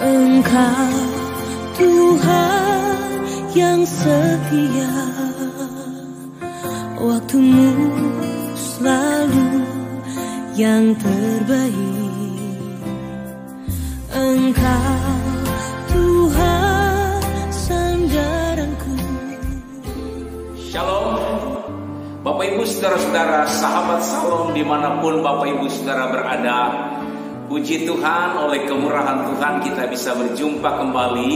Engkau Tuhan yang setia, waktumu selalu yang terbaik. Engkau Tuhan sandaranku. Shalom Bapak Ibu Saudara-saudara, sahabat Salom dimanapun Bapak Ibu Saudara berada. Puji Tuhan, oleh kemurahan Tuhan kita bisa berjumpa kembali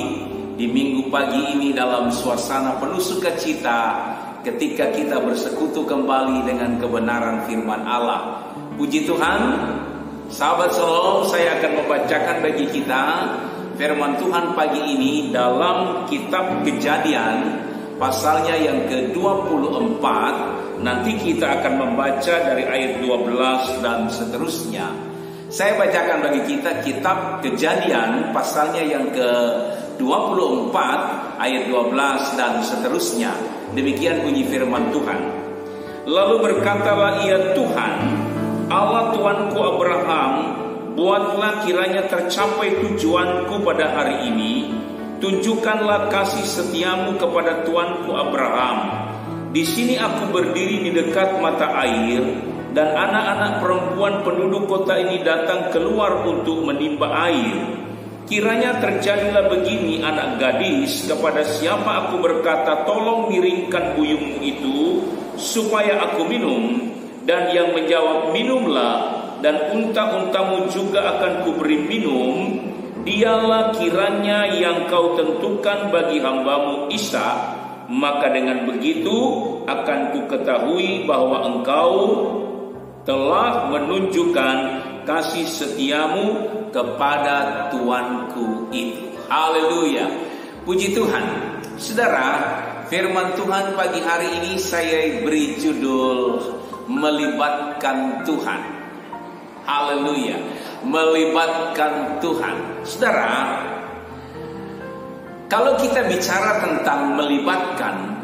di minggu pagi ini dalam suasana penuh sukacita ketika kita bersekutu kembali dengan kebenaran firman Allah. Puji Tuhan, sahabat Salom, saya akan membacakan bagi kita firman Tuhan pagi ini dalam kitab Kejadian pasalnya yang ke-24. Nanti kita akan membaca dari ayat 12 dan seterusnya. Saya bacakan bagi kita kitab Kejadian pasalnya yang ke-24 ayat 12 dan seterusnya. Demikian bunyi firman Tuhan. Lalu berkatalah ia, Tuhan, Allah Tuanku Abraham, buatlah kiranya tercapai tujuanku pada hari ini. Tunjukkanlah kasih setiamu kepada Tuanku Abraham. Di sini aku berdiri di dekat mata air, dan anak-anak perempuan penduduk kota ini datang keluar untuk menimba air. Kiranya terjadilah begini, anak gadis, kepada siapa aku berkata, tolong miringkan buyungmu itu, supaya aku minum, dan yang menjawab, minumlah, dan unta-untamu juga akan kuberi minum, dialah kiranya yang kau tentukan bagi hambamu Ishak. Maka dengan begitu akan kuketahui bahwa engkau telah menunjukkan kasih setiamu kepada Tuanku itu. Haleluya. Puji Tuhan. Saudara, firman Tuhan pagi hari ini saya beri judul melibatkan Tuhan. Haleluya. Melibatkan Tuhan. Saudara, kalau kita bicara tentang melibatkan,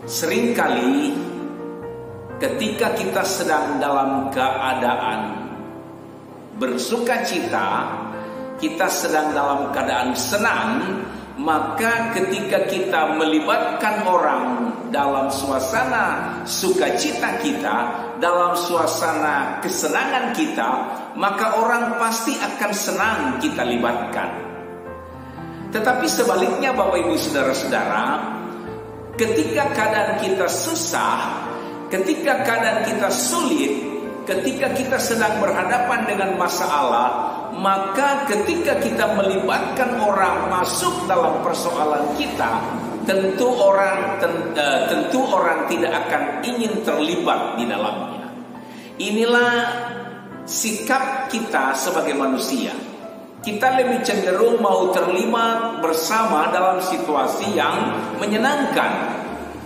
seringkali ketika kita sedang dalam keadaan bersukacita, kita sedang dalam keadaan senang, maka ketika kita melibatkan orang dalam suasana sukacita kita, dalam suasana kesenangan kita, maka orang pasti akan senang kita libatkan. Tetapi sebaliknya Bapak Ibu Saudara-saudara, ketika keadaan kita susah, ketika keadaan kita sulit, ketika kita sedang berhadapan dengan masalah, maka ketika kita melibatkan orang masuk dalam persoalan kita, tentu orang tidak akan ingin terlibat di dalamnya. Inilah sikap kita sebagai manusia. Kita lebih cenderung mau terlibat bersama dalam situasi yang menyenangkan.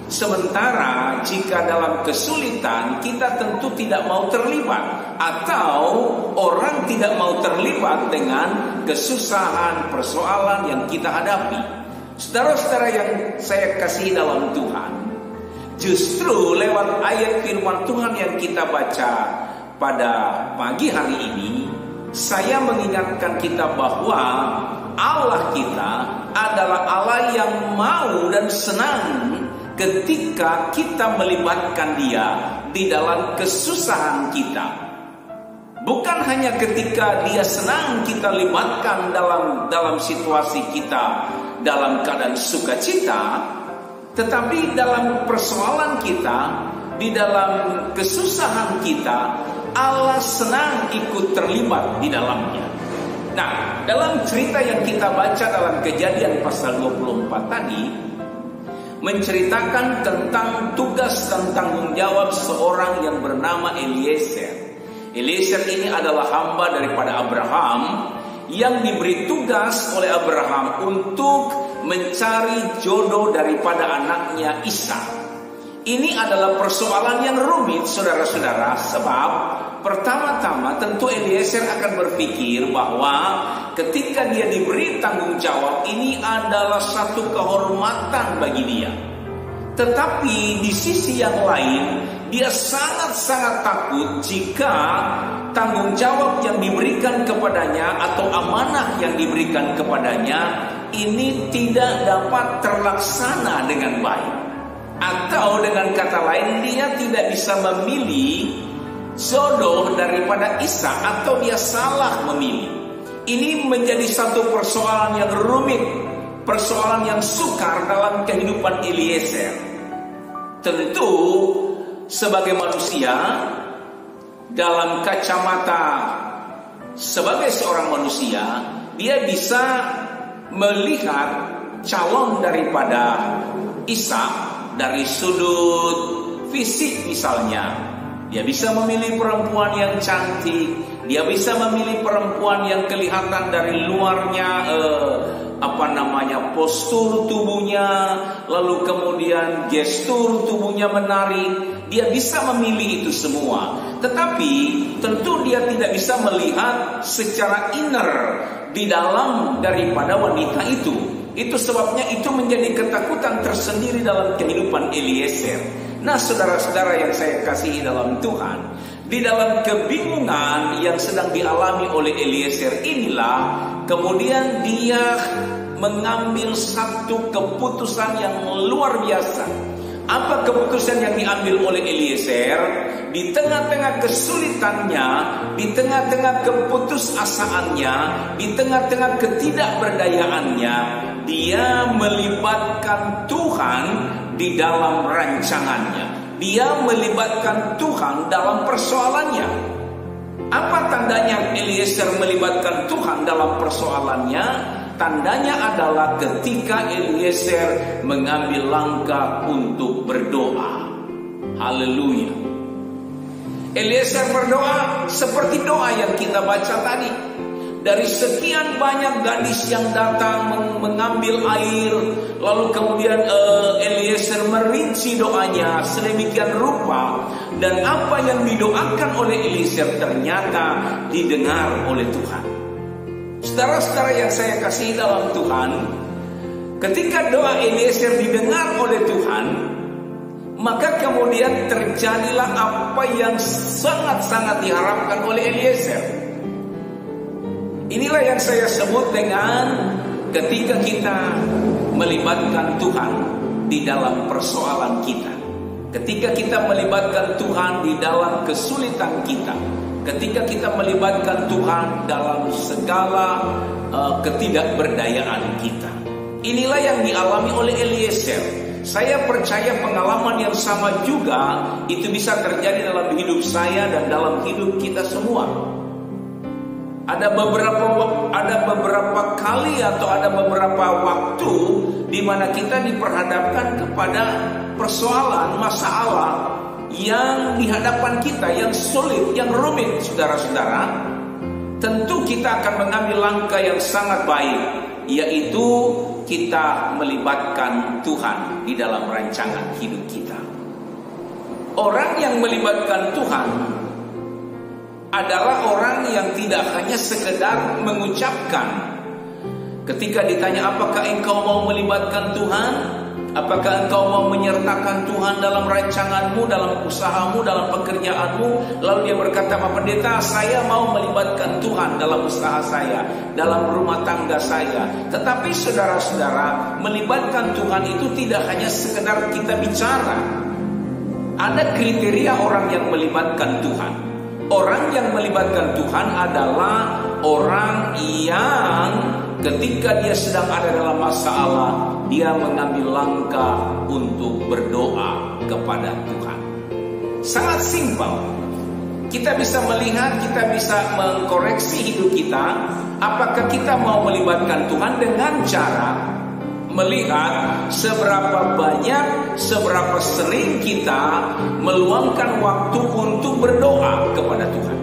Sementara jika dalam kesulitan kita tentu tidak mau terlibat, atau orang tidak mau terlibat dengan kesusahan persoalan yang kita hadapi. Saudara-saudara yang saya kasih dalam Tuhan, justru lewat ayat firman Tuhan yang kita baca pada pagi hari ini, saya mengingatkan kita bahwa Allah kita adalah Allah yang mau dan senang ketika kita melibatkan Dia di dalam kesusahan kita. Bukan hanya ketika Dia senang kita libatkan dalam situasi kita dalam keadaan sukacita, tetapi dalam persoalan kita, di dalam kesusahan kita, Allah senang ikut terlibat di dalamnya. Nah, dalam cerita yang kita baca dalam Kejadian pasal 24 tadi, menceritakan tentang tugas dan tanggung jawab seorang yang bernama Eliezer. Eliezer ini adalah hamba daripada Abraham yang diberi tugas oleh Abraham untuk mencari jodoh daripada anaknya Ishak. Ini adalah persoalan yang rumit, saudara-saudara, sebab pertama-tama tentu Eliezer akan berpikir bahwa ketika dia diberi tanggung jawab, ini adalah satu kehormatan bagi dia. Tetapi di sisi yang lain, dia sangat-sangat takut jika tanggung jawab yang diberikan kepadanya atau amanah yang diberikan kepadanya ini tidak dapat terlaksana dengan baik. Atau dengan kata lain, dia tidak bisa memilih jodoh daripada Ishak, atau dia salah memilih. Ini menjadi satu persoalan yang rumit, persoalan yang sukar dalam kehidupan Eliezer. Tentu sebagai manusia, dalam kacamata sebagai seorang manusia, dia bisa melihat calon daripada Ishak dari sudut fisik misalnya. Dia bisa memilih perempuan yang cantik, dia bisa memilih perempuan yang kelihatan dari luarnya postur tubuhnya, lalu kemudian gestur tubuhnya menarik. Dia bisa memilih itu semua. Tetapi tentu dia tidak bisa melihat secara inner di dalam daripada wanita itu. Itu sebabnya itu menjadi ketakutan tersendiri dalam kehidupan Eliezer. Nah, saudara-saudara yang saya kasihi dalam Tuhan, di dalam kebingungan yang sedang dialami oleh Eliezer inilah kemudian dia mengambil satu keputusan yang luar biasa. Apa keputusan yang diambil oleh Eliezer? Di tengah-tengah kesulitannya, di tengah-tengah keputusasaannya, di tengah-tengah ketidakberdayaannya, dia melibatkan Tuhan di dalam rancangannya. Dia melibatkan Tuhan dalam persoalannya. Apa tandanya Eliezer melibatkan Tuhan dalam persoalannya? Tandanya adalah ketika Eliezer mengambil langkah untuk berdoa. Haleluya. Eliezer berdoa seperti doa yang kita baca tadi. Dari sekian banyak gadis yang datang mengambil air, lalu kemudian Eliezer merinci doanya sedemikian rupa, dan apa yang didoakan oleh Eliezer ternyata didengar oleh Tuhan. Saudara-saudara yang saya kasihi dalam Tuhan, ketika doa Eliezer didengar oleh Tuhan, maka kemudian terjadilah apa yang sangat-sangat diharapkan oleh Eliezer. Inilah yang saya sebut dengan ketika kita melibatkan Tuhan di dalam persoalan kita. Ketika kita melibatkan Tuhan di dalam kesulitan kita. Ketika kita melibatkan Tuhan dalam segala ketidakberdayaan kita. Inilah yang dialami oleh Eliezer. Saya percaya pengalaman yang sama juga itu bisa terjadi dalam hidup saya dan dalam hidup kita semua. Ada beberapa kali atau ada beberapa waktu di mana kita diperhadapkan kepada persoalan, masalah yang di hadapan kita, yang sulit, yang rumit, saudara-saudara. Tentu kita akan mengambil langkah yang sangat baik, yaitu kita melibatkan Tuhan di dalam rancangan hidup kita. Orang yang melibatkan Tuhan adalah orang yang tidak hanya sekedar mengucapkan. Ketika ditanya apakah engkau mau melibatkan Tuhan, apakah engkau mau menyertakan Tuhan dalam rancanganmu, dalam usahamu, dalam pekerjaanmu, lalu dia berkata, Pak Pendeta, saya mau melibatkan Tuhan dalam usaha saya, dalam rumah tangga saya. Tetapi saudara-saudara, melibatkan Tuhan itu tidak hanya sekedar kita bicara. Ada kriteria orang yang melibatkan Tuhan. Orang yang melibatkan Tuhan adalah orang yang ketika dia sedang ada dalam masalah, dia mengambil langkah untuk berdoa kepada Tuhan. Sangat simpel. Kita bisa melihat, kita bisa mengkoreksi hidup kita. Apakah kita mau melibatkan Tuhan dengan cara melihat seberapa banyak, seberapa sering kita meluangkan waktu untuk berdoa kepada Tuhan.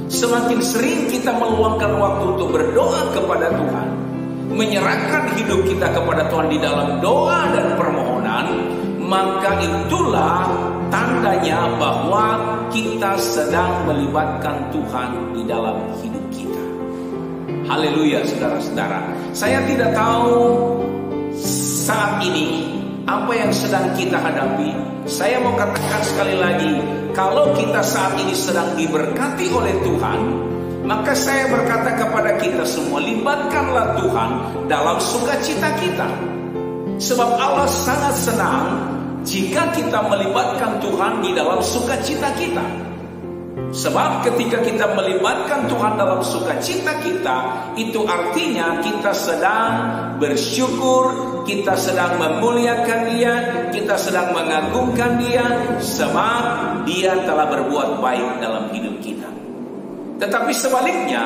Semakin sering kita meluangkan waktu untuk berdoa kepada Tuhan, menyerahkan hidup kita kepada Tuhan di dalam doa dan permohonan, maka itulah tandanya bahwa kita sedang melibatkan Tuhan di dalam hidup kita. Haleluya, saudara-saudara. Saya tidak tahu saat ini apa yang sedang kita hadapi, Saya mau katakan sekali lagi, kalau kita saat ini sedang diberkati oleh Tuhan, maka saya berkata kepada kita semua, libatkanlah Tuhan dalam sukacita kita. Sebab Allah sangat senang jika kita melibatkan Tuhan di dalam sukacita kita. Sebab ketika kita melibatkan Tuhan dalam sukacita kita, itu artinya kita sedang bersyukur, kita sedang memuliakan Dia, kita sedang mengagungkan Dia, sebab Dia telah berbuat baik dalam hidup kita. Tetapi sebaliknya,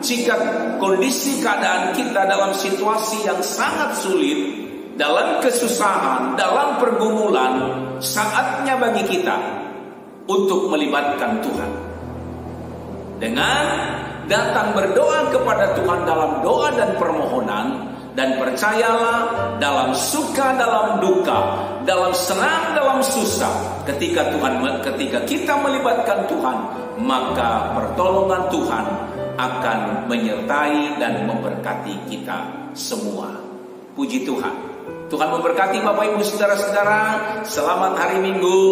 jika kondisi keadaan kita dalam situasi yang sangat sulit, dalam kesusahan, dalam pergumulan, saatnya bagi kita untuk melibatkan Tuhan. Dengan datang berdoa kepada Tuhan dalam doa dan permohonan, dan percayalah, dalam suka, dalam duka, dalam senang, dalam susah, ketika kita melibatkan Tuhan, maka pertolongan Tuhan akan menyertai dan memberkati kita semua. Puji Tuhan. Tuhan memberkati Bapak Ibu Saudara-saudara. Selamat hari Minggu.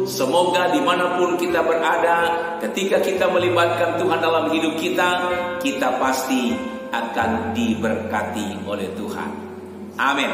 Semoga dimanapun kita berada, ketika kita melibatkan Tuhan dalam hidup kita, kita pasti akan diberkati oleh Tuhan. Amin.